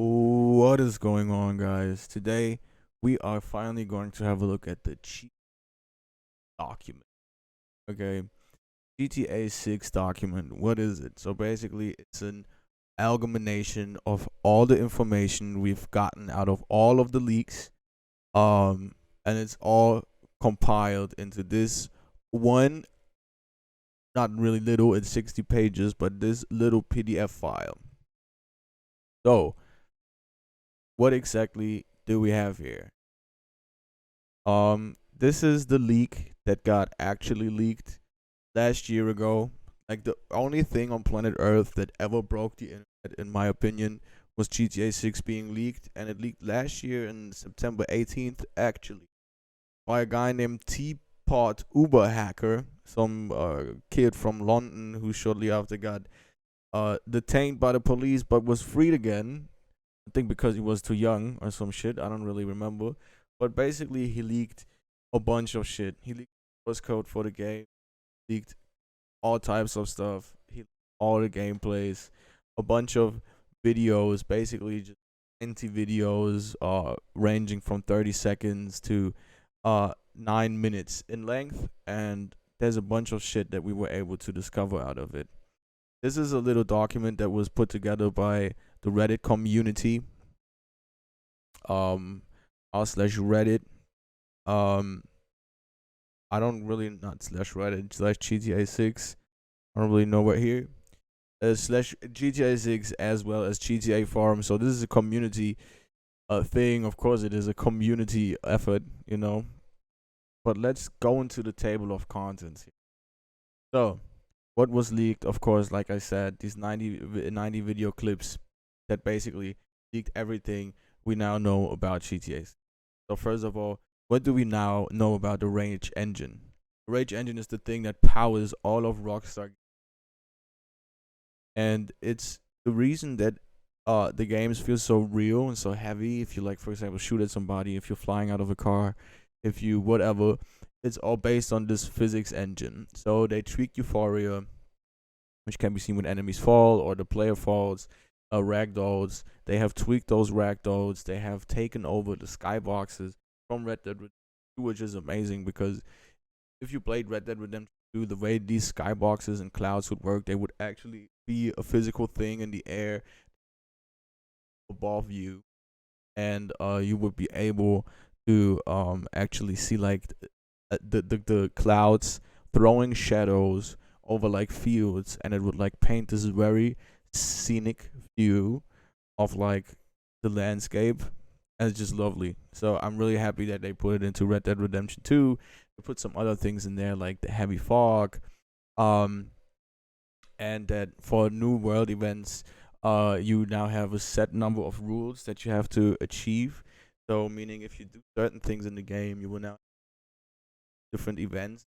What is going on, guys? Today we are finally going to have a look at the cheat document. Okay, GTA 6 document. What is it? So basically, it's an amalgamation of all the information we've gotten out of all of the leaks, and it's all compiled into this one. Not really little. It's 60 pages, but this little PDF file. So, what exactly do we have here? This is the leak that got actually leaked last year ago. Like the only thing on planet Earth that ever broke the internet, in my opinion, was GTA 6 being leaked, and it leaked last year in September 18th, actually, by a guy named Teapot Uber Hacker, some kid from London who shortly after got detained by the police but was freed again. I think because he was too young or some shit. I don't really remember. But basically, he leaked a bunch of shit. He leaked source code for the game, leaked all types of stuff. He leaked all the gameplays, a bunch of videos, basically just empty videos, ranging from 30 seconds to 9 minutes in length. And there's a bunch of shit that we were able to discover out of it. This is a little document that was put together by the Reddit community, um r slash Reddit. Um, I don't really not slash Reddit slash GTA 6. I don't really know what here. Slash GTA 6 as well as GTA Forum. So this is a community thing. Of course, it is a community effort. But let's go into the table of contents here. So, what was leaked? Of course, like I said, these 90 video clips that basically leaked everything we now know about GTA. So first of all, what do we now know about the Rage engine? The Rage engine is the thing that powers all of Rockstar, and it's the reason that the games feel so real and so heavy. If you like, for example, shoot at somebody, if you're flying out of a car, if you whatever, it's all based on this physics engine. So they tweak Euphoria, which can be seen when enemies fall or the player falls. Ragdolls. They have tweaked those ragdolls. They have taken over the skyboxes from Red Dead Redemption 2, which is amazing because if you played Red Dead Redemption 2, the way these skyboxes and clouds would work, they would actually be a physical thing in the air above you, and you would be able to actually see like the clouds throwing shadows over like fields, and it would like paint this very scenic view of like the landscape, and it's just lovely. So I'm really happy that they put it into Red Dead Redemption 2. They put some other things in there like the heavy fog, um, and that for new world events, you now have a set number of rules that you have to achieve. So meaning if you do certain things in the game, you will now different events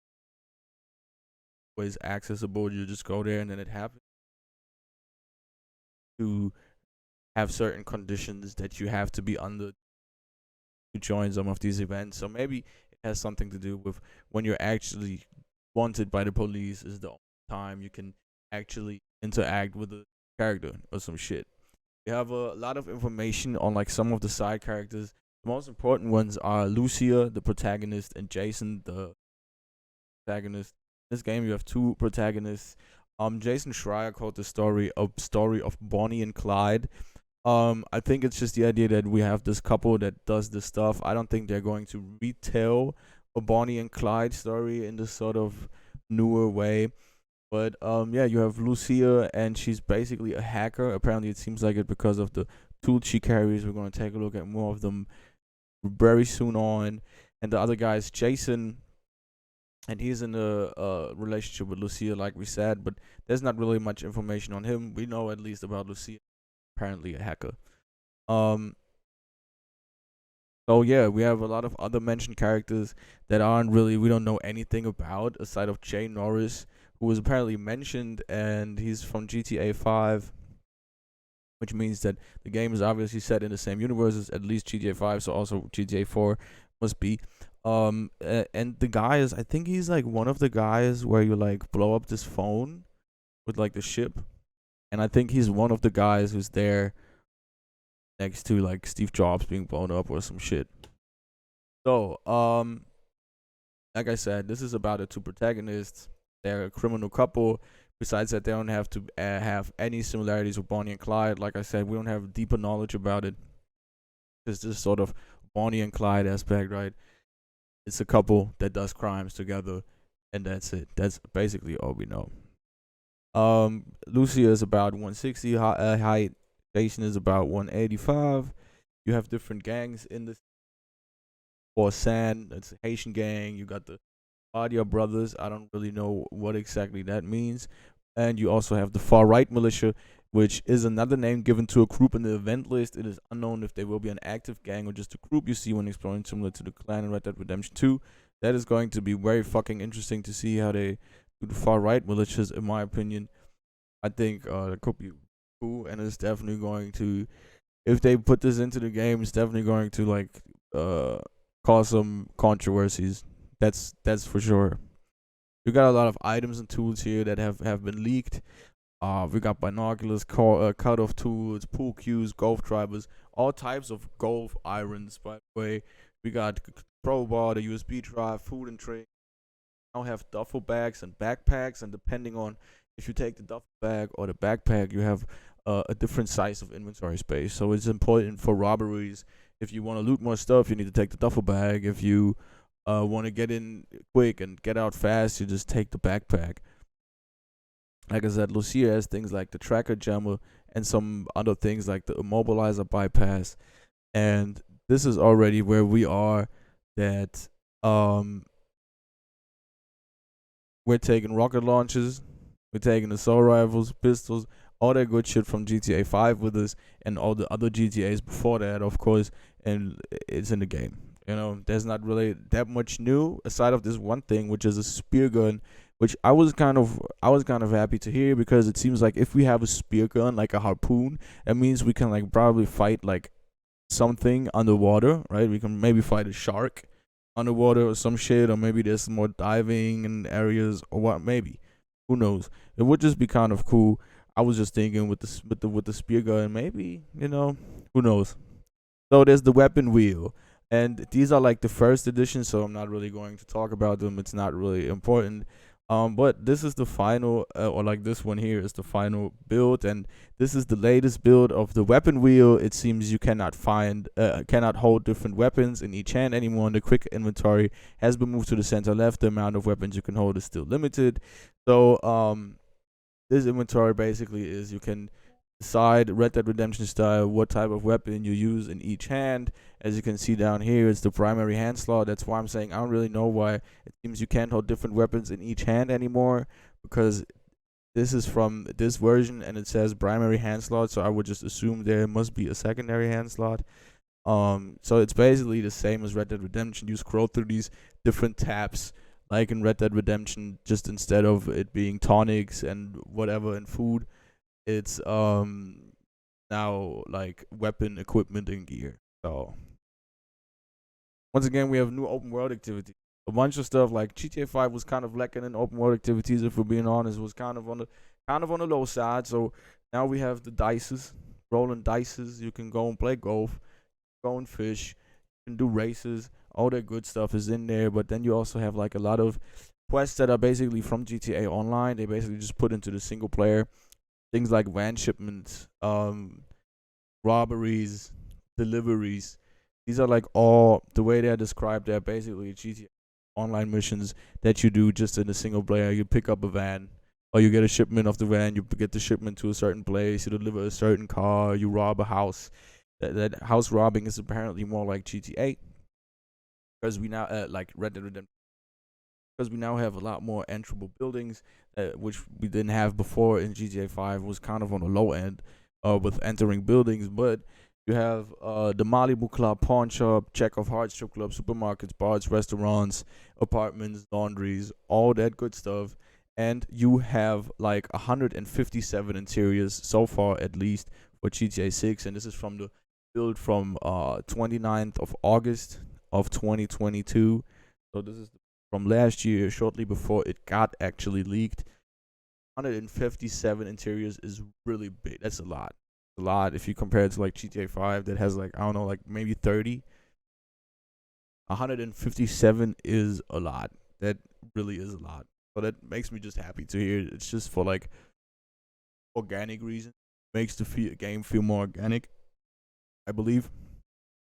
always accessible. You just go there and then it happens. To have certain conditions that you have to be under to join some of these events. So maybe it has something to do with when you're actually wanted by the police is the only time you can actually interact with the character or some shit. We have a lot of information on like some of the side characters. The most important ones are Lucia, the protagonist, and Jason, the protagonist. In this game, you have two protagonists. Jason Schreier called the story a story of Bonnie and Clyde. I think it's just the idea that we have this couple that does this stuff. I don't think they're going to retell a Bonnie and Clyde story in this sort of newer way. But yeah, you have Lucia, and she's basically a hacker. Apparently, it seems like it because of the tools she carries. We're going to take a look at more of them very soon on. And the other guy is Jason, and he's in a relationship with Lucia, like we said. But there's not really much information on him. We know at least about Lucia, apparently a hacker. Um, so yeah, we have a lot of other mentioned characters that aren't really we don't know anything about aside of Jay Norris, who was apparently mentioned, and he's from GTA 5, which means that the game is obviously set in the same universe as at least GTA 5, so also GTA 4 must be. And the guy is, I think he's like one of the guys where you like blow up this phone with like the ship, and I think he's one of the guys who's there next to like Steve Jobs being blown up or some shit. So, like I said, this is about the two protagonists. They're a criminal couple. Besides that, they don't have to have any similarities with Bonnie and Clyde. Like I said, we don't have deeper knowledge about it. It's just sort of Bonnie and Clyde aspect, right? It's a couple that does crimes together, and that's it. That's basically all we know. Lucia is about 160 height. Jason is about 185. You have different gangs in this. For San, it's a Haitian gang. You got the Badia brothers. I don't really know what exactly that means. And you also have the far right militia, which is another name given to a group in the event list. It is unknown if they will be an active gang or just a group you see when exploring, similar to the clan in Red Dead Redemption 2. That is going to be very fucking interesting to see how they do the far right militias, in my opinion. I think it could be cool, and it's definitely going to, if they put this into the game, it's definitely going to like cause some controversies. That's for sure. We got a lot of items and tools here that have been leaked. We got binoculars, cut-off tools, pool cues, golf drivers, all types of golf irons. By the way, we got crowbar, the USB drive, food and drink. Now have duffel bags and backpacks, and depending on if you take the duffel bag or the backpack, you have a different size of inventory space. So it's important for robberies. If you want to loot more stuff, you need to take the duffel bag. If you want to get in quick and get out fast, you just take the backpack. Like I said, Lucia has things like the tracker jammer and some other things like the immobilizer bypass. And this is already where we are, that we're taking rocket launches, we're taking assault rifles, pistols, all that good shit from GTA 5 with us, and all the other GTAs before that, of course, and it's in the game. You know, there's not really that much new aside of this one thing, which is a spear gun, which I was kind of happy to hear, because it seems like if we have a spear gun like a harpoon, that means we can like probably fight like something underwater, right? We can maybe fight a shark underwater or some shit, or maybe there's more diving in areas or what. Maybe, who knows? It would just be kind of cool. I was just thinking with the spear gun, maybe, who knows? So there's the weapon wheel, and these are like the first edition, so I'm not really going to talk about them. It's not really important. But this is the final, or like this one here is the final build, and this is the latest build of the weapon wheel. It seems you cannot hold different weapons in each hand anymore. And the quick inventory has been moved to the center left. The amount of weapons you can hold is still limited. So this inventory basically is you can decide Red Dead Redemption style what type of weapon you use in each hand. As you can see down here, it's the primary hand slot. That's why I'm saying I don't really know why it seems you can't hold different weapons in each hand anymore, because this is from this version and it says primary hand slot, so I would just assume there must be a secondary hand slot. So it's basically the same as Red Dead Redemption. You scroll through these different tabs like in Red Dead Redemption, just instead of it being tonics and whatever and food, it's now like weapon equipment and gear. So once again, we have new open world activities. A bunch of stuff like GTA 5 was kind of lacking in open world activities. If we're being honest, was kind of on the low side. So now we have the dices, rolling dices. You can go and play golf, go and fish, you can do races. All that good stuff is in there. But then you also have like a lot of quests that are basically from GTA Online. They basically just put into the single player. Things like van shipments, robberies, deliveries. These are like all the way they're described. They're basically GTA Online missions that you do just in a single player. You pick up a van, or you get a shipment of the van. You get the shipment to a certain place. You deliver a certain car. You rob a house. That house robbing is apparently more like GTA, because we now like Red Dead Redemption, because we now have a lot more enterable buildings, which we didn't have before in GTA 5. Was kind of on the low end with entering buildings, but you have the Malibu Club, pawn shop, Chekhov Hard Strip Club, supermarkets, bars, restaurants, apartments, laundries, all that good stuff. And you have like 157 interiors so far, at least, for GTA 6. And this is from the build from 29th of August of 2022. So this is from last year, shortly before it got actually leaked. 157 interiors is really big. That's a lot. a lot if you compare it to like GTA 5 that has like I don't know like maybe 30. 157 is a lot. That really is a lot. So that makes me just happy to hear. It's just for like organic reasons. Makes the game feel more organic, I believe.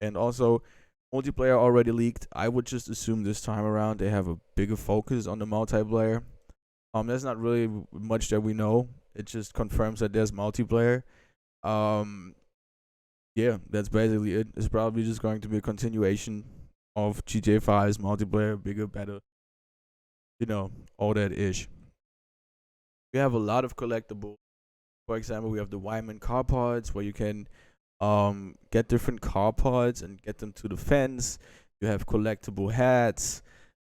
And also, multiplayer already leaked. I would just assume this time around they have a bigger focus on the multiplayer. There's not really much that we know. It just confirms that there's multiplayer. Um, yeah, that's basically it. It's probably just going to be a continuation of GTA 5's multiplayer, bigger, better, all that ish. We have a lot of collectibles. For example, we have the Wyman car parts where you can get different car parts and get them to the fence. You have collectible hats,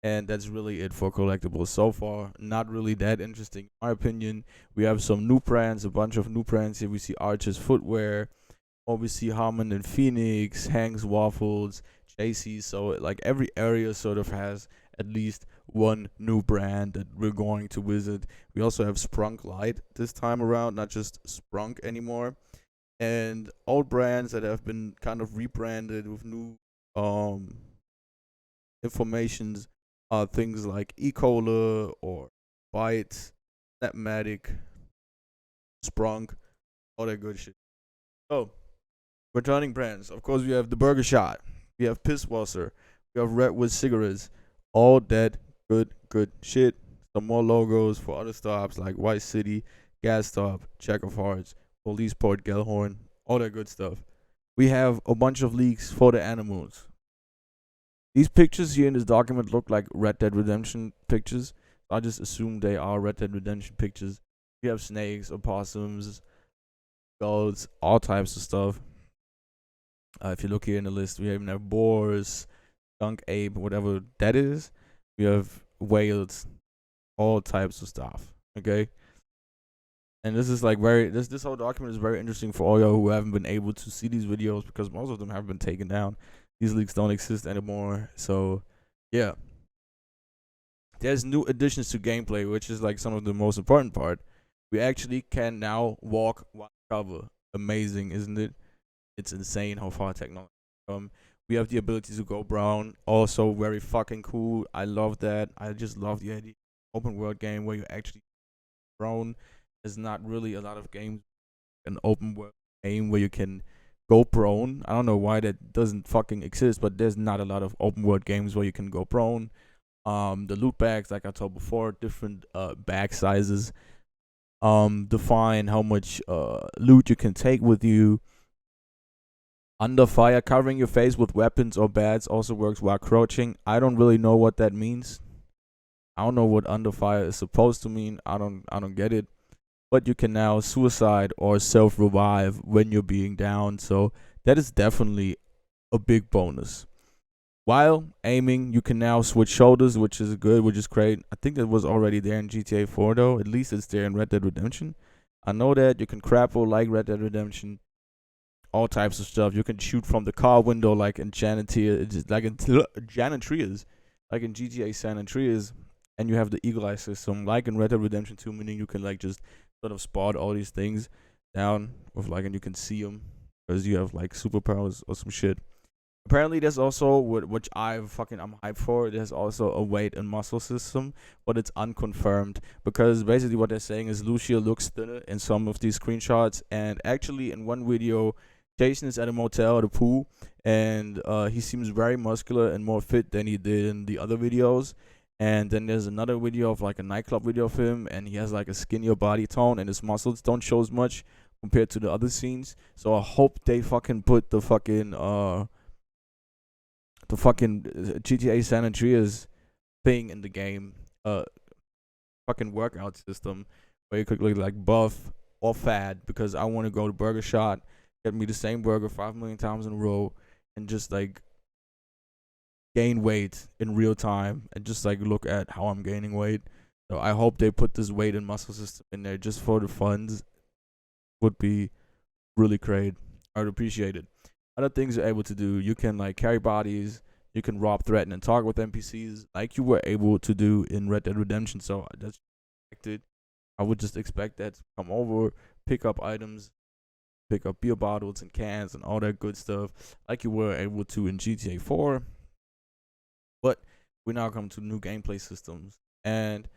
and that's really it for collectibles so far. Not really that interesting, in my opinion. We have some new brands, a bunch of new brands here. We see Archer's Footwear, or we see Harmon and Phoenix, Hank's Waffles, JC. So like every area sort of has at least one new brand that we're going to visit. We also have Sprunk Light this time around, not just Sprunk anymore. And old brands that have been kind of rebranded with new informations are things like Ecola or Byte, Snapmatic, Sprunk, all that good shit. So, returning brands. Of course, we have the Burger Shot. We have Pisswasser. We have Redwood Cigarettes. All that good shit. Some more logos for other stops like White City, Gas Stop, Check of Hearts, Police Port Gellhorn, all that good stuff. We have a bunch of leaks for the animals. These pictures here in this document look like Red Dead Redemption pictures. I just assume they are Red Dead Redemption pictures. You have snakes, opossums, skulls, all types of stuff. If you look here in the list, we even have boars, skunk ape, whatever that is. We have whales, all types of stuff. Okay. And this is like this whole document is very interesting for all y'all who haven't been able to see these videos because most of them have been taken down. These leaks don't exist anymore. So yeah. There's new additions to gameplay, which is like some of the most important part. We actually can now walk while cover. Amazing, isn't it? It's insane how far technology we have the ability to go brown. Also very fucking cool. I love that. I just love the idea. Open world game where you actually brown. There's not really a lot of games an open world game where you can go prone. I don't know why that doesn't fucking exist, but there's not a lot of open world games where you can go prone. The loot bags, like I told before, different bag sizes. Define how much loot you can take with you. Under fire, covering your face with weapons or bats also works while crouching. I don't really know what that means. I don't know what under fire is supposed to mean. I don't get it. But you can now suicide or self revive when you're being down. So that is definitely a big bonus. While aiming, you can now switch shoulders, which is good, which is great. I think that was already there in GTA 4 though. At least it's there in Red Dead Redemption. I know that you can grapple like Red Dead Redemption. All types of stuff. You can shoot from the car window like in Janitrias, like in GTA San Andreas, and you have the eagle eye system like in Red Dead Redemption 2, meaning you can like just sort of spot all these things down with like, and you can see them because you have like superpowers or some shit. Apparently, there's also which I'm hyped for. There's also a weight and muscle system, but it's unconfirmed because basically what they're saying is Lucia looks thinner in some of these screenshots, and actually in one video, Jason is at a motel at a pool, and he seems very muscular and more fit than he did in the other videos. And then there's another video of like a nightclub video of him, and he has like a skinnier body tone, and his muscles don't show as much compared to the other scenes. So I hope they fucking put the fucking GTA San Andreas thing in the game, fucking workout system where you could look like buff or fat, because I want to go to Burger Shot, get me the same burger 5 million times in a row, and just like gain weight in real time and just like look at how I'm gaining weight. So I hope they put this weight and muscle system in there just for the funds. Would be really great. I'd appreciate it. Other things you're able to do, you can like carry bodies, you can rob, threaten, and talk with NPCs like you were able to do in Red Dead Redemption. So that's expected. I would just expect that to come over, pick up items, pick up beer bottles and cans and all that good stuff, like you were able to in GTA 4. But we now come to new gameplay systems, and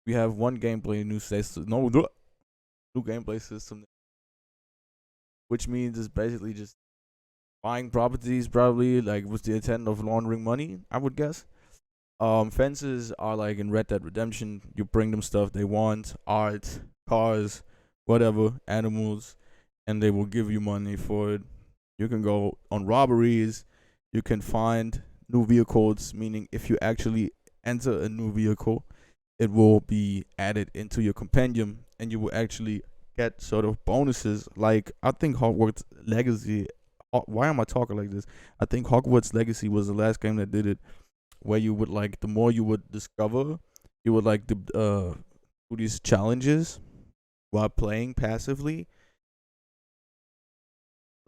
we have one gameplay new system. No, new gameplay system, which means it's basically just buying properties, probably like with the intent of laundering money, I would guess. Fences are like in Red Dead Redemption. You bring them stuff they want, art, cars, whatever, animals, and they will give you money for it. You can go on robberies. You can find new vehicles, meaning if you actually enter a new vehicle, it will be added into your compendium, and you will actually get sort of bonuses. Like I think Hogwarts Legacy. Why am I talking like this? I think Hogwarts Legacy was the last game that did it, where you would like the more you would discover, you would like do these challenges while playing passively,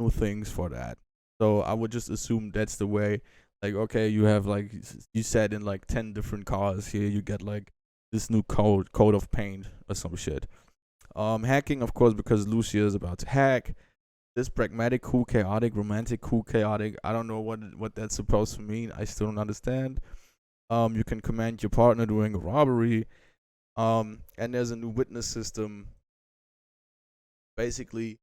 new things for that. So I would just assume that's the way. Like, okay, you have like you said in like 10 different cars here, you get like this new code of paint or some shit. Hacking, of course, because Lucia is about to hack. This pragmatic, cool, chaotic, romantic, cool, chaotic. I don't know what that's supposed to mean. I still don't understand. You can command your partner during a robbery. And there's a new witness system. Basically,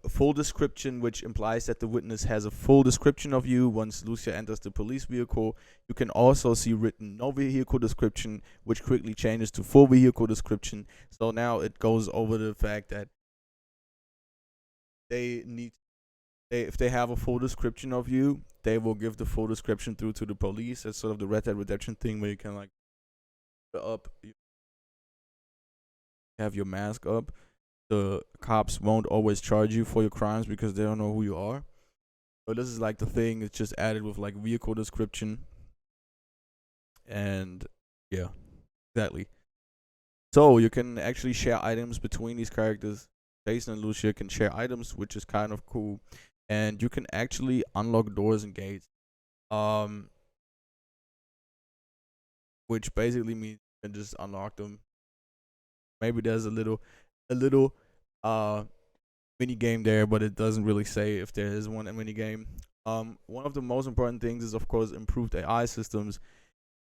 a full description, which implies that the witness has a full description of you. Once Lucia enters the police vehicle, you can also see written no vehicle description, which quickly changes to full vehicle description. So now it goes over the fact that if they have a full description of you, they will give the full description through to the police. It's sort of the Red Dead Redemption thing where you can like you have your mask up. The cops won't always charge you for your crimes because they don't know who you are. So this is like the thing. It's just added with like vehicle description. And yeah, exactly. So you can actually share items between these characters. Jason and Lucia can share items, which is kind of cool. And you can actually unlock doors and gates. Which basically means you can just unlock them. Maybe there's a little mini game there, but it doesn't really say if there is one mini game. One of the most important things is of course improved AI systems.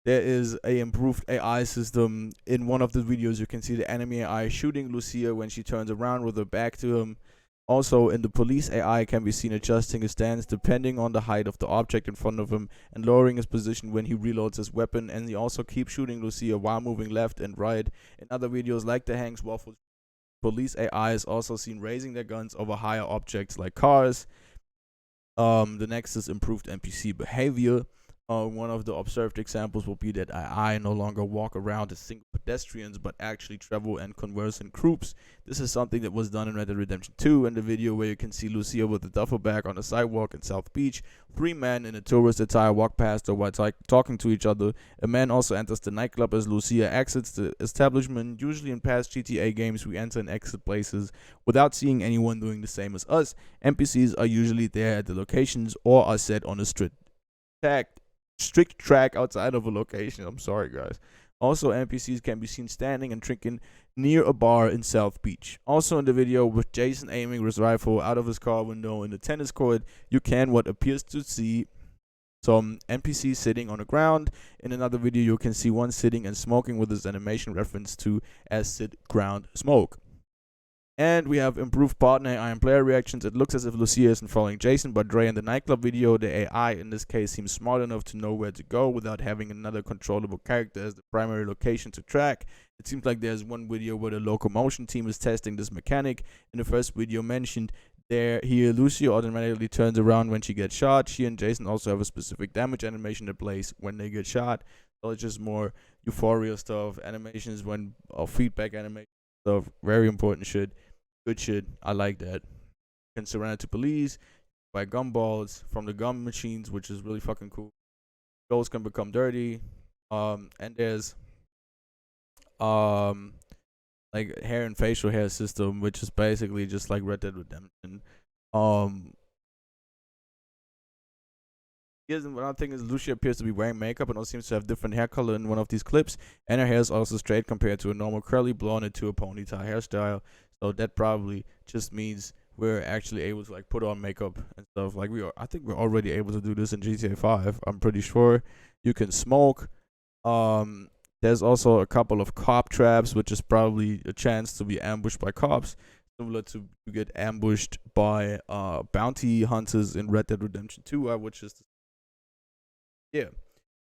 There is a improved AI system. In one of the videos you can see the enemy AI shooting Lucia when she turns around with her back to him. Also, in the police AI can be seen adjusting his stance depending on the height of the object in front of him and lowering his position when he reloads his weapon, and he also keeps shooting Lucia while moving left and right. In other videos like the Hanks Waffles, police AI is also seen raising their guns over higher objects like cars. The next is improved NPC behavior. One of the observed examples will be that AI no longer walk around as single pedestrians, but actually travel and converse in groups. This is something that was done in Red Dead Redemption 2 in the video where you can see Lucia with a duffel bag on the sidewalk in South Beach. 3 men in a tourist attire walk past her while talking to each other. A man also enters the nightclub as Lucia exits the establishment. Usually in past GTA games, we enter and exit places without seeing anyone doing the same as us. NPCs are usually there at the locations or are set on a strict track outside of a location. I'm sorry, guys. Also, NPCs can be seen standing and drinking near a bar in South Beach. Also, in the video with Jason aiming his rifle out of his car window in the tennis court, you can what appears to see some NPCs sitting on the ground. In another video, you can see one sitting and smoking with this animation reference to acid ground smoke. And we have improved partner AI and player reactions. It looks as if Lucia isn't following Jason, but Dre in the nightclub video, the AI in this case seems smart enough to know where to go without having another controllable character as the primary location to track. It seems like there's one video where the locomotion team is testing this mechanic. In the first video mentioned, here Lucia automatically turns around when she gets shot. She and Jason also have a specific damage animation that plays when they get shot. So it's just more euphoria stuff, animations when feedback animation stuff, very important shit. Good shit. I like that. You can surrender to police, buy gumballs from the gum machines, which is really fucking cool. Clothes can become dirty. And there's like hair and facial hair system, which is basically just like Red Dead Redemption. Here's another thing is Lucia appears to be wearing makeup and also seems to have different hair color in one of these clips, and her hair is also straight compared to a normal curly blonde into a ponytail hairstyle. So that probably just means we're actually able to like put on makeup and stuff. Like I think we're already able to do this in GTA 5. I'm pretty sure you can smoke. Um, there's also a couple of cop traps, which is probably a chance to be ambushed by cops, similar to you get ambushed by bounty hunters in Red Dead Redemption 2, which is yeah.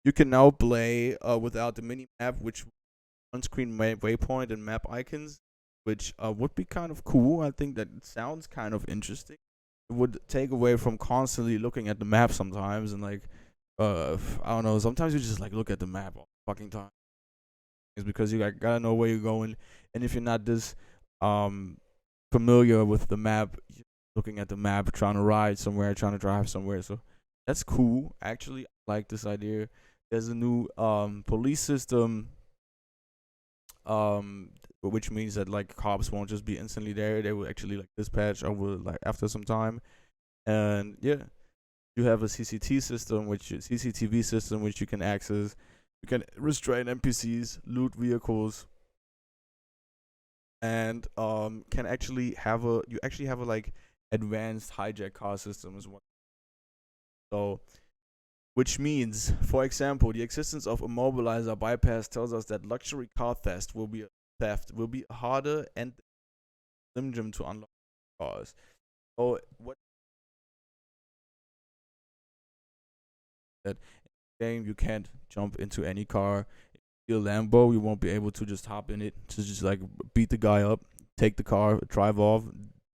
You can now play without the mini map, which on-screen waypoint and map icons, which would be kind of cool. I think that it sounds kind of interesting. It would take away from constantly looking at the map sometimes, and like I don't know. Sometimes you just like look at the map all the fucking time. It's because you like, gotta know where you're going, and if you're not this familiar with the map, you're looking at the map, trying to ride somewhere, trying to drive somewhere. So that's cool. Actually, I like this idea. There's a new police system, which means that like cops won't just be instantly there. They will actually like dispatch over like after some time, and yeah, you have a CCTV system which you can access. You can restrain NPCs, loot vehicles, and can actually have a like advanced hijack car system as well. So, which means, for example, the existence of immobilizer bypass tells us that luxury car theft will be harder and stringent to unlock cars. So what that game you can't jump into any car. If you're a Lambo, you won't be able to just hop in it to just like beat the guy up, take the car, drive off,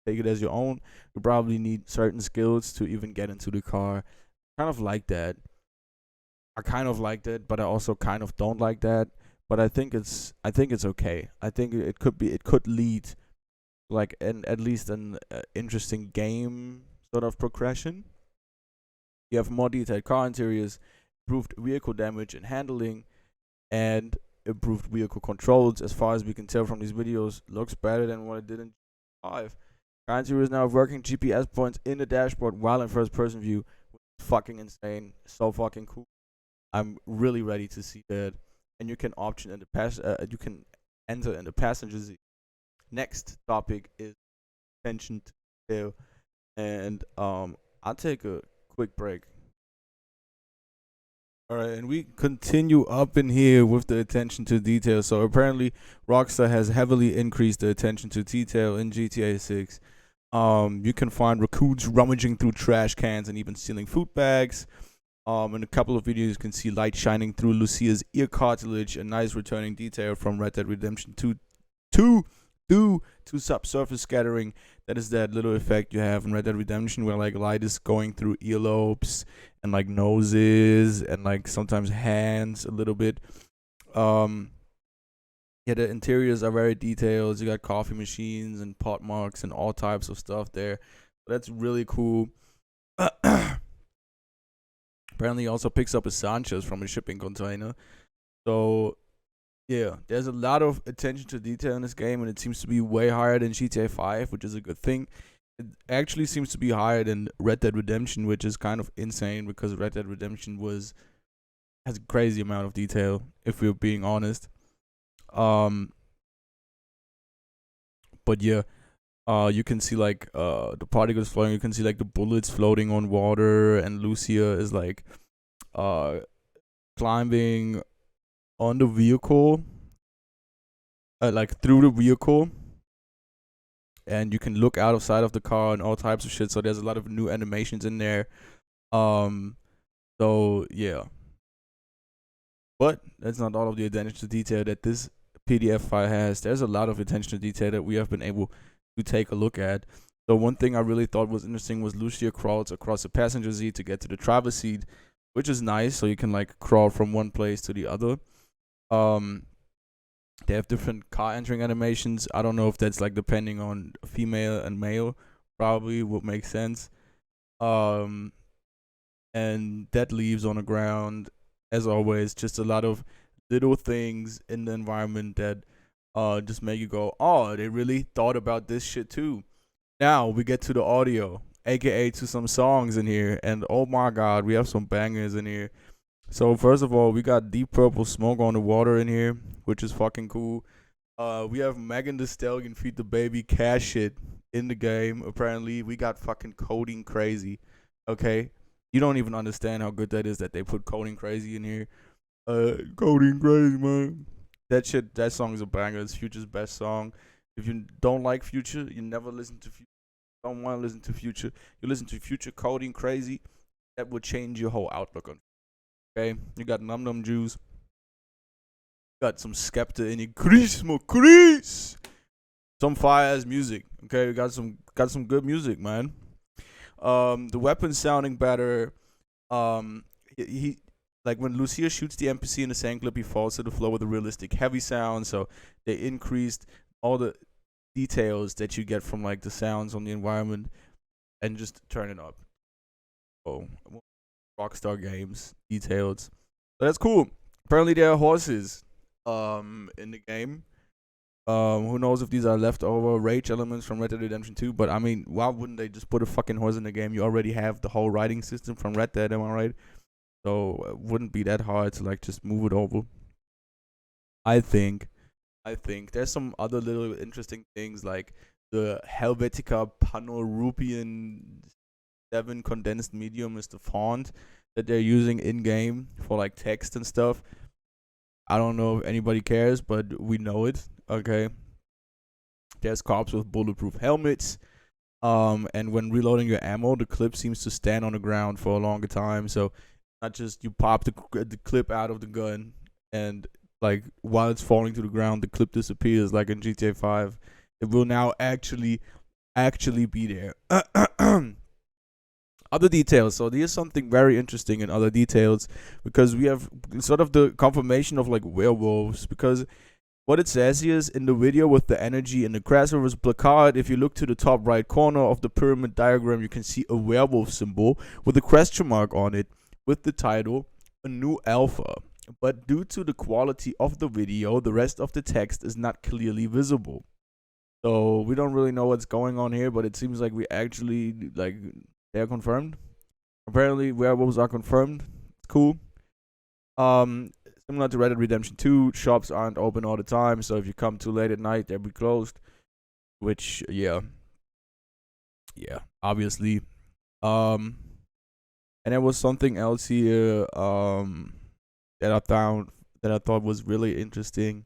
take it as your own. You probably need certain skills to even get into the car. Kind of like that. I kind of like that, but I also kind of don't like that. But I think it's okay. I think it could lead like at least an interesting game sort of progression. You have more detailed car interiors, improved vehicle damage and handling, and improved vehicle controls. As far as we can tell from these videos, looks better than what it did in 5. Car interiors now have working GPS points in the dashboard while in first person view. Fucking insane. So fucking cool. I'm really ready to see that. And you can option in the you can enter in the passenger seat. Next topic is attention to detail, and I'll take a quick break. All right, and we continue up in here with the attention to detail. So apparently, Rockstar has heavily increased the attention to detail in GTA 6. You can find raccoons rummaging through trash cans and even stealing food bags. In a couple of videos, you can see light shining through Lucia's ear cartilage, a nice returning detail from Red Dead Redemption 2 due to subsurface scattering. That is that little effect you have in Red Dead Redemption where like light is going through earlobes and like noses and like sometimes hands a little bit. Yeah, the interiors are very detailed. You got coffee machines and pot marks and all types of stuff there. That's really cool. Apparently, he also picks up a Sanchez from a shipping container. So, yeah, there's a lot of attention to detail in this game, and it seems to be way higher than GTA 5, which is a good thing. It actually seems to be higher than Red Dead Redemption, which is kind of insane because Red Dead Redemption has a crazy amount of detail, if we're being honest. But yeah, you can see like the particles floating. You can see like the bullets floating on water, and Lucia is like climbing on the vehicle, like through the vehicle, and you can look out of side of the car and all types of shit. So there's a lot of new animations in there. So yeah, but that's not all of the attention to detail that this PDF file has. There's a lot of attention to detail that we have been able to take a look at. So one thing I really thought was interesting was Lucia crawls across the passenger seat to get to the driver's seat, which is nice. So you can like crawl from one place to the other. They have different car entering animations. I don't know if that's like depending on female and male. Probably would make sense. And that leaves on the ground, as always, just a lot of little things in the environment that just make you go, oh, they really thought about this shit too. Now we get to the audio, aka to some songs in here, and oh my god, we have some bangers in here. So first of all, we got Deep Purple Smoke on the Water in here, which is fucking cool. We have Megan Thee Stallion Feed the Baby Cash It in the game. Apparently, we got fucking Coding Crazy. Okay, you don't even understand how good that is that they put Coding Crazy in here. Coding Crazy, man. That shit, that song is a banger. It's Future's best song. If you don't like Future, you never listen to Future. Don't want to listen to Future. You listen to Future Coding Crazy. That would change your whole outlook on. Okay, you got Num Num Juice. Got some Skepta in it. Chris. Some fire ass music. Okay, we got some good music, man. The weapons sounding better. He like when Lucia shoots the NPC in the sand clip, he falls to the floor with a realistic heavy sound. So they increased all the details that you get from like the sounds on the environment and just turn it up. Oh, Rockstar Games detailed. So that's cool. Apparently there are horses in the game. Who knows if these are leftover rage elements from Red Dead Redemption 2? But I mean, why wouldn't they just put a fucking horse in the game? You already have the whole riding system from Red Dead, am I right? So it wouldn't be that hard to like just move it over. I think. I think there's some other little interesting things like the Helvetica Panorupian 7 condensed medium is the font that they're using in game for like text and stuff. I don't know if anybody cares, but we know it. Okay. There's cops with bulletproof helmets. And when reloading your ammo, the clip seems to stand on the ground for a longer time. So not just you pop the clip out of the gun and like while it's falling to the ground, the clip disappears like in GTA 5. It will now actually be there. Other details. So there's something very interesting in other details because we have sort of the confirmation of like werewolves because what it says here is in the video with the energy and the Grass Rivers placard, if you look to the top right corner of the pyramid diagram, you can see a werewolf symbol with a question mark on it with the title A New Alpha. But due to the quality of the video, the rest of the text is not clearly visible. So we don't really know what's going on here, but it seems like we actually like they're confirmed. Apparently werewolves are confirmed. It's cool. Similar to Red Dead Redemption 2, shops aren't open all the time, so if you come too late at night, they'll be closed. Which, yeah, obviously. And there was something else here, that I found that I thought was really interesting.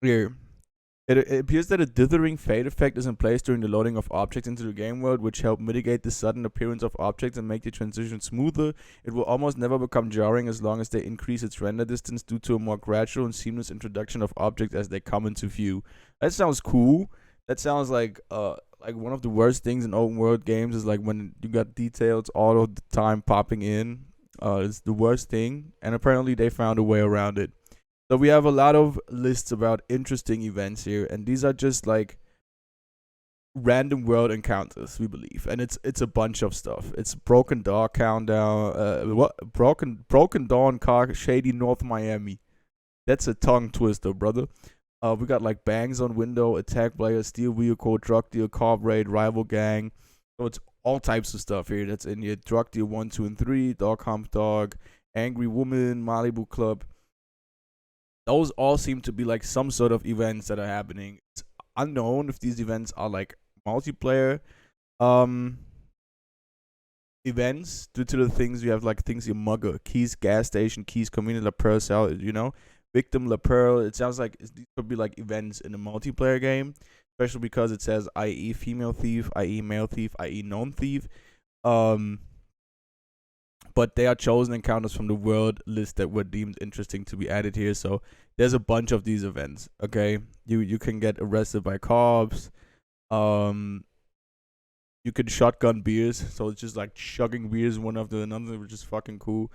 Here, it appears that a dithering fade effect is in place during the loading of objects into the game world, which help mitigate the sudden appearance of objects and make the transition smoother. It will almost never become jarring as long as they increase its render distance due to a more gradual and seamless introduction of objects as they come into view. That sounds cool. That sounds like one of the worst things in open world games is like when you got details all of the time popping in. It's the worst thing, and apparently they found a way around it. So we have a lot of lists about interesting events here, and these are just like random world encounters, we believe, and it's a bunch of stuff. It's Broken Dawn countdown, Broken Dawn car shady North Miami. That's a tongue twister, brother. We got like bangs on window, attack player, steal vehicle, drug deal, car raid, rival gang. So it's all types of stuff here that's in here. Drug deal 1, 2, and 3, dog hump dog, angry woman, Malibu club. Those all seem to be like some sort of events that are happening. It's unknown if these events are like multiplayer events due to the things you have, like things you mugger, Keys gas station, Keys community La Pearl cell, victim La Pearl. It sounds like these could be like events in a multiplayer game, especially because it says i.e. female thief, i.e. male thief, i.e. known thief. But they are chosen encounters from the world list that were deemed interesting to be added here. So there's a bunch of these events. Okay, you can get arrested by cops. You can shotgun beers, so it's just like chugging beers one after another, which is fucking cool.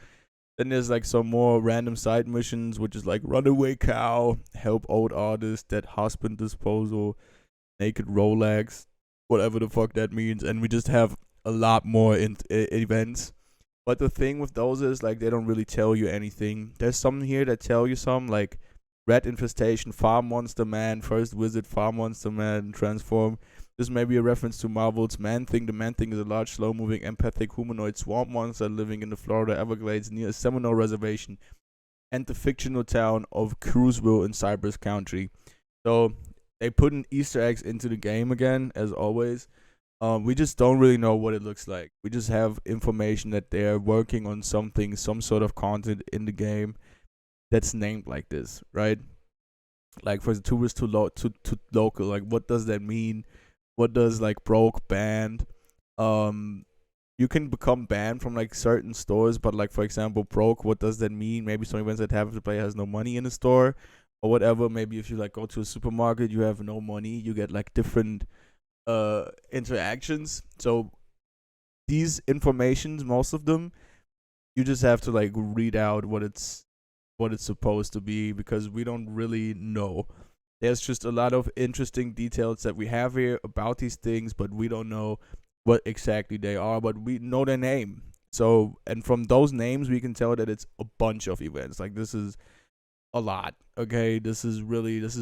Then there's like some more random side missions, which is like runaway cow, help old artist, dead husband disposal, naked Rolex, whatever the fuck that means, and we just have a lot more events. But the thing with those is like they don't really tell you anything. There's some here that tell you some like rat infestation, farm monster man, first visit, farm monster man, transform. This may be a reference to Marvel's Man Thing. The Man Thing is a large, slow-moving, empathic humanoid swamp monster living in the Florida Everglades near a Seminole reservation. and the fictional town of Cruiseville in Cypress County. So they put in Easter eggs into the game again, as always. We just don't really know what it looks like. We just have information that they're working on something, some sort of content in the game that's named like this, right? Like for the tourist to local, like what does that mean? What does like broke banned? Um, you can become banned from like certain stores, but like for example, broke, what does that mean? Maybe some events that have the player has no money in the store or whatever. Maybe if you like go to a supermarket, you have no money, you get like different interactions. So these informations, most of them, you just have to like read out what it's supposed to be because we don't really know. There's just a lot of interesting details that we have here about these things, but we don't know what exactly they are, but we know their name. So, and from those names, we can tell that it's a bunch of events. Like, this is a lot, okay? This is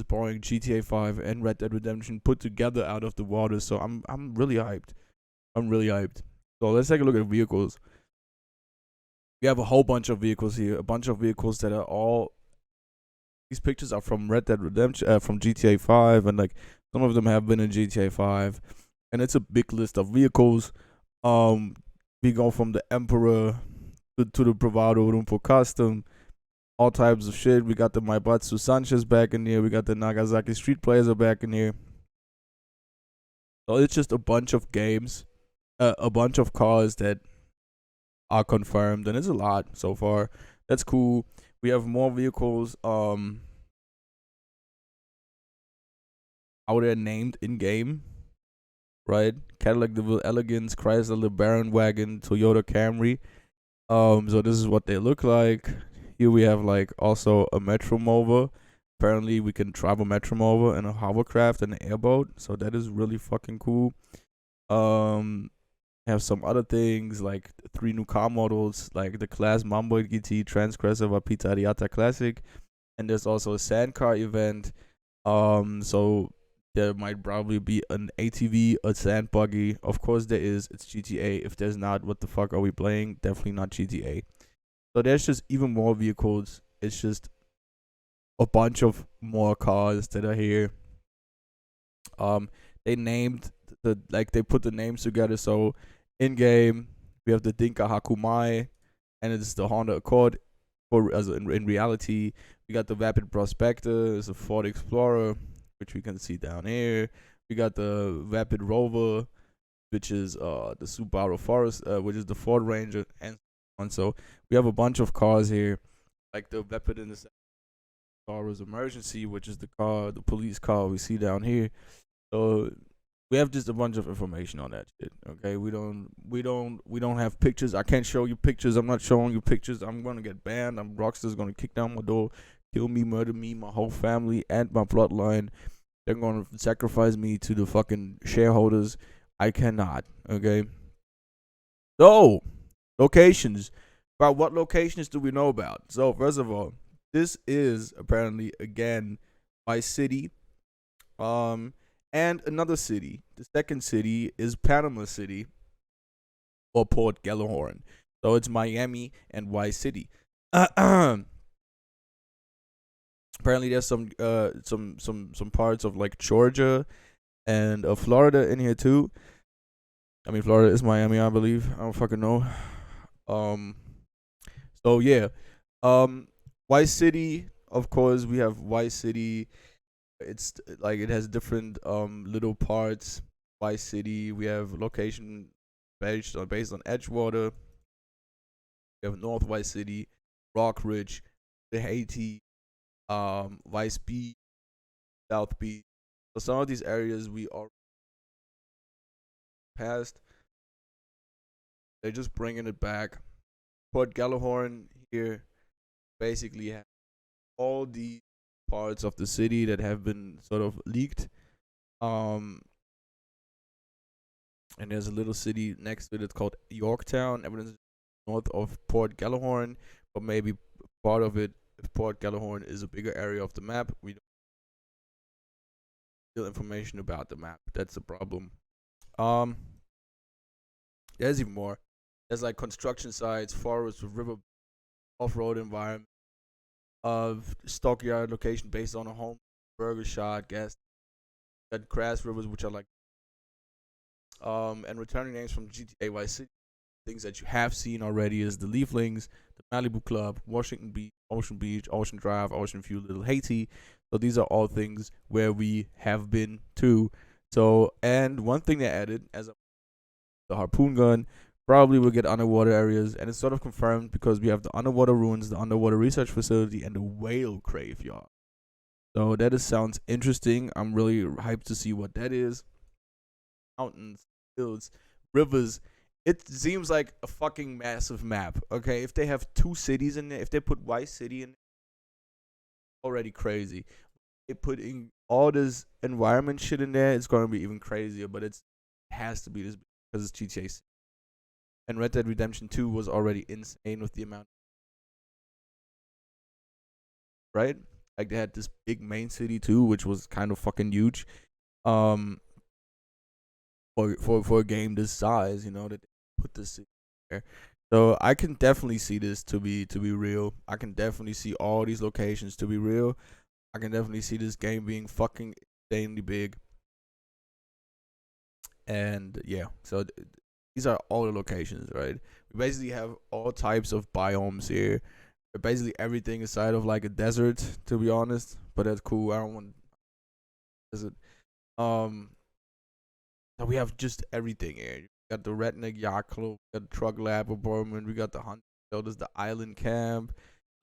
pouring GTA 5 and Red Dead Redemption put together out of the water. So, I'm really hyped. I'm really hyped. So, let's take a look at vehicles. We have a whole bunch of vehicles here, a bunch of vehicles that are all. These pictures are from Red Dead Redemption, from GTA 5, and like some of them have been in GTA 5, and it's a big list of vehicles. Um, we go from the Emperor to the Bravado Rumpo Custom, all types of shit. We got the Maibatsu Sanchez back in here. We got the Nagasaki Street Blazer back in here. So it's just a bunch of games, a bunch of cars that are confirmed, and it's a lot so far. That's cool. We have more vehicles how they're named in game, right? Cadillac DeVille Elegance, Chrysler LeBaron Wagon, Toyota Camry. So this is what they look like. Here we have like also a Metromover. Apparently we can drive a Metromover and a hovercraft and an airboat. So that is really fucking cool. Have some other things like 3 new car models, like the Class Mambo GT Transgressive Vapita Ariata Classic, and there's also a sand car event. So there might probably be an ATV, a sand buggy. Of course there is. It's GTA. If there's not, what the fuck are we playing? Definitely not GTA. So there's just even more vehicles. It's just a bunch of more cars that are here. They named they put the names together. So in game we have the Dinka Hakumai, and it's the Honda Accord. For as in reality, we got the Rapid Prospector. It's a Ford Explorer, which we can see down here. We got the Rapid Rover, which is the Subaru Forest, which is the Ford Ranger, and so we have a bunch of cars here, like the Rapid in the Subaru's Emergency, which is the police car we see down here. So we have just a bunch of information on that shit. Okay, we don't have pictures. I can't show you pictures. I'm not showing you pictures. I'm gonna get banned. Rockstar's gonna kick down my door, kill me, murder me, my whole family, and my bloodline. They're gonna sacrifice me to the fucking shareholders. I cannot. Okay. So locations. About what locations do we know about? So first of all, this is apparently again Vice City. And another city. The second city is Panama City or Port Gallahorn. So it's Miami and Vice City. Apparently, there's some parts of like Georgia and Florida in here too. I mean, Florida is Miami, I believe. I don't fucking know. So yeah, Vice City. Of course, we have Vice City. It's like it has different little parts. Vice City. We have location based on Edgewater. We have North Vice City, Rock Ridge, the Haiti, Vice Beach, South Beach. So some of these areas we are past. They're just bringing it back. Port Gallahorn here basically has all the parts of the city that have been sort of leaked. And there's a little city next to it. It's called Yorktown. Everything's north of Port Gallahorn, but maybe part of it, if Port Gallahorn is a bigger area of the map, we don't have information about the map. That's the problem. Um, there's even more. There's like construction sites, forests, river, off-road environment. stockyard location based on a home, burger shot, gas, got grass rivers, which are like and returning names from GTA Vice City. Things that you have seen already is the Leaflings, the Malibu Club, Washington Beach, Ocean Drive, Ocean View, Little Haiti. So these are all things where we have been to. So, and one thing they added as the harpoon gun probably will get underwater areas, and it's sort of confirmed because we have the underwater ruins, the underwater research facility, and the whale graveyard. So sounds interesting. I'm really hyped to see what that is. Mountains, hills, rivers. It seems like a fucking massive map. Okay, if they have two cities in there, if they put Vice City in, already crazy. They put in all this environment shit in there, it's gonna be even crazier. But it has to be this because it's GTA. And Red Dead Redemption 2 was already insane with the amount, right? Like they had this big main city too, which was kind of fucking huge. Um, for a game this size, that put this city there. So I can definitely see this to be real. I can definitely see all these locations to be real. I can definitely see this game being fucking insanely big. And yeah, so these are all the locations, right? We basically have all types of biomes here. Basically everything inside of like a desert, to be honest. But that's cool. I don't want desert. Um, so we have just everything here. We got the Redneck Yacht Club, we got the Truck Lab apartment, we got the Hunt. So there's the Island Camp.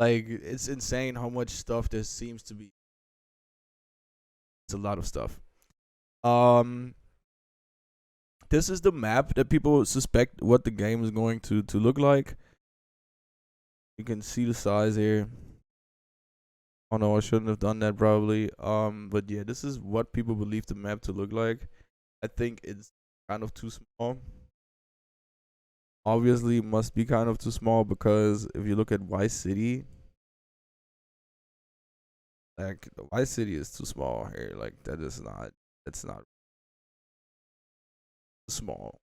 Like it's insane how much stuff there seems to be. It's a lot of stuff. Um, this is the map that people suspect what the game is going to look like. You can see the size here. Oh no, I shouldn't have done that probably. But yeah, this is what people believe the map to look like. I think it's kind of too small. Obviously, it must be kind of too small because if you look at Vice City, like the Vice City is too small here. Like that is not. It's not small.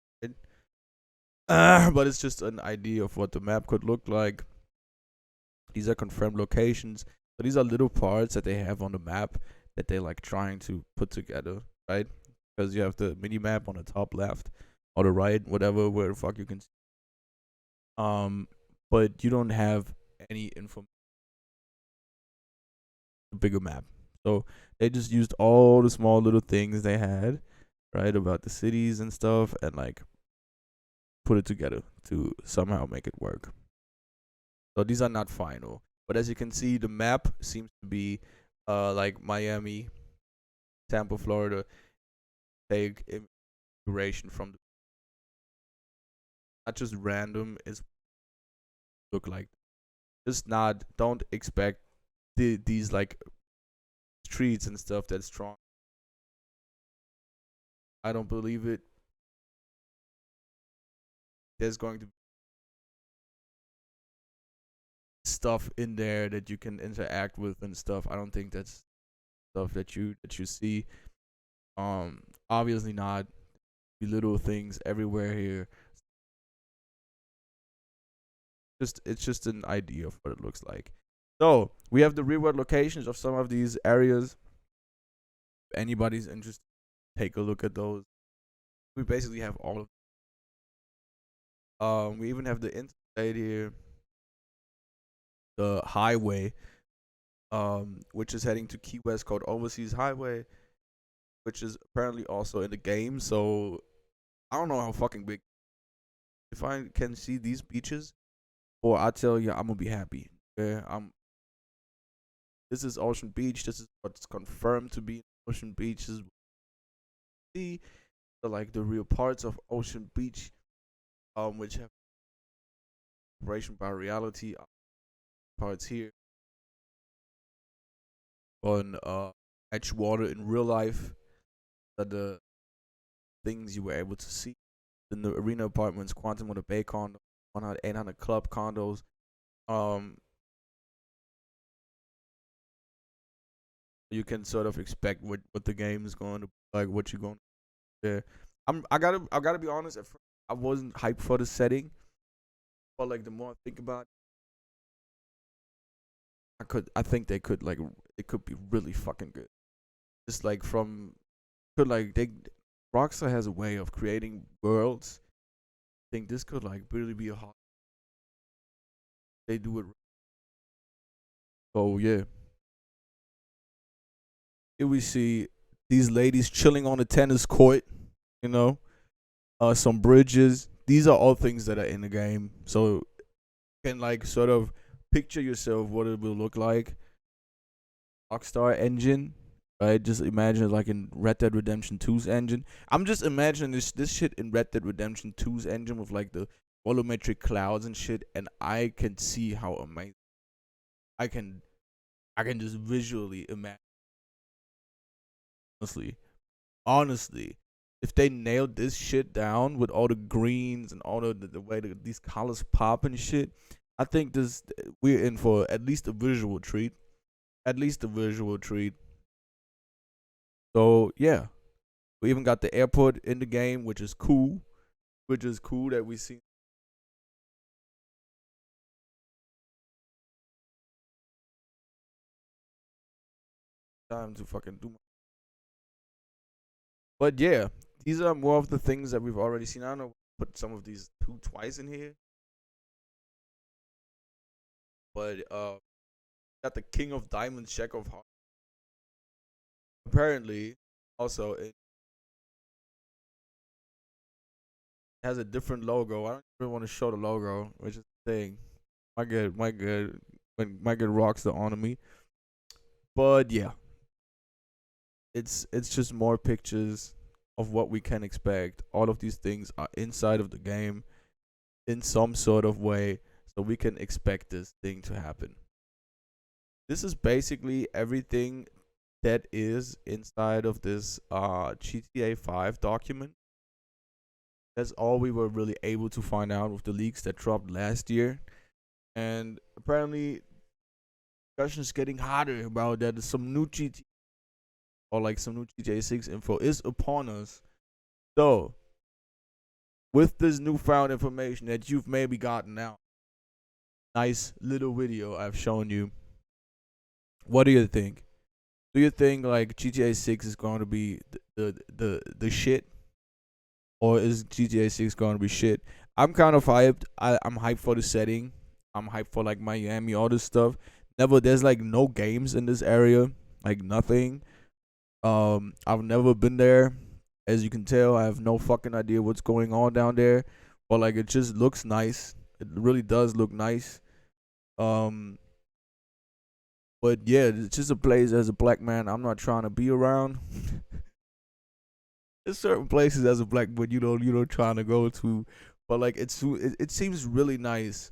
But it's just an idea of what the map could look like. These are confirmed locations. So these are little parts that they have on the map that they like trying to put together, right? Because you have the mini map on the top left or the right, whatever, where the fuck you can. But you don't have any info. Bigger map. So they just used all the small little things they had, right, about the cities and stuff, and like put it together to somehow make it work. So these are not final, but as you can see, the map seems to be like Miami, Tampa, Florida, take inspiration from the, not just random. It's look like just not. Don't expect these like streets and stuff that's strong. I don't believe it. There's going to be stuff in there that you can interact with and stuff. I don't think that's stuff that you see. Obviously not. Be little things everywhere here. Just it's just an idea of what it looks like. So we have the real world locations of some of these areas. If anybody's interested, take a look at those. We basically have all of. We even have the interstate here, the highway, which is heading to Key West, called Overseas Highway, which is apparently also in the game. So I don't know how fucking big. If I can see these beaches, or I tell you, I'm gonna be happy. Yeah, This is Ocean Beach. This is what's confirmed to be Ocean Beach. This is see like the real parts of Ocean Beach, which have operation by reality parts here on Edgewater in real life. That the things you were able to see in the arena apartments, Quantum with a Bay condo, 100, 800 club condos. Um, you can sort of expect what the game is going to like, what you're going to there. I gotta be honest. At first, I wasn't hyped for the setting, but like the more I think about it, I think they could like it could be really fucking good. Just like from could like they Rockstar has a way of creating worlds. I think this could like really be a hot. They do it. Oh yeah. Here we see these ladies chilling on a tennis court. You know, some bridges. These are all things that are in the game. So you can like sort of picture yourself what it will look like. Rockstar engine, right? Just imagine it like in Red Dead Redemption 2's engine. I'm just imagining this shit in Red Dead Redemption 2's engine with like the volumetric clouds and shit, and I can see how amazing. I can I can just visually imagine. Honestly, honestly, if they nailed this shit down with all the greens and all the way these colors pop and shit, I think this we're in for at least a visual treat. At least a visual treat. So yeah, we even got the airport in the game, which is cool. Which is cool that we see. Time to fucking do. But yeah, these are more of the things that we've already seen. I don't know, put some of these two twice in here, but got the King of Diamonds check of heart. Apparently, also it has a different logo. I don't even want to show the logo, which is the thing. Might get rocks the on me. But yeah, it's just more pictures of what we can expect. All of these things are inside of the game in some sort of way, so we can expect this thing to happen. This is basically everything that is inside of this GTA 5 document. That's all we were really able to find out with the leaks that dropped last year. And apparently, discussions getting hotter about that. Some new GTA or like some new GTA 6 info is upon us. So, with this newfound information that you've maybe gotten out, nice little video I've shown you. What do you think? Do you think like GTA 6 is going to be the shit, or is GTA 6 going to be shit? I'm kind of hyped. I'm hyped for the setting. I'm hyped for like Miami, all this stuff. There's like no games in this area, like nothing. I've never been there. As you can tell, I have no fucking idea what's going on down there. But like it just looks nice. It really does look nice. Um but yeah, it's just a place as a black man I'm not trying to be around. There's certain places as a black man you don't trying to go to. But like it seems really nice.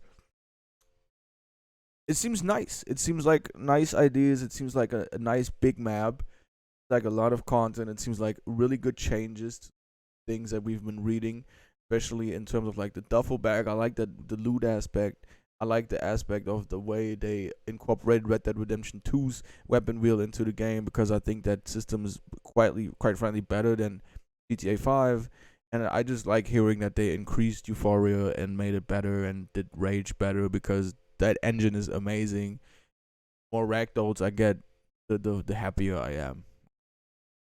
It seems nice. It seems like nice ideas. It seems like a nice big map. Like a lot of content. It seems like really good changes to things that we've been reading, especially in terms of like the duffel bag. I like the loot aspect. I like the aspect of the way they incorporated Red Dead Redemption 2's weapon wheel into the game, because I think that system is quite frankly better than GTA 5. And I just like hearing that they increased Euphoria and made it better and did Rage better, because that engine is amazing. More ragdolls I get, the happier I am.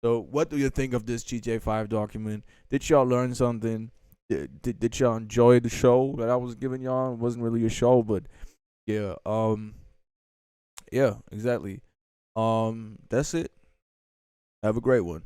So, what do you think of this GTA 5 document? Did y'all learn something? Did y'all enjoy the show that I was giving y'all? It wasn't really a show, but yeah, yeah, exactly. That's it. Have a great one.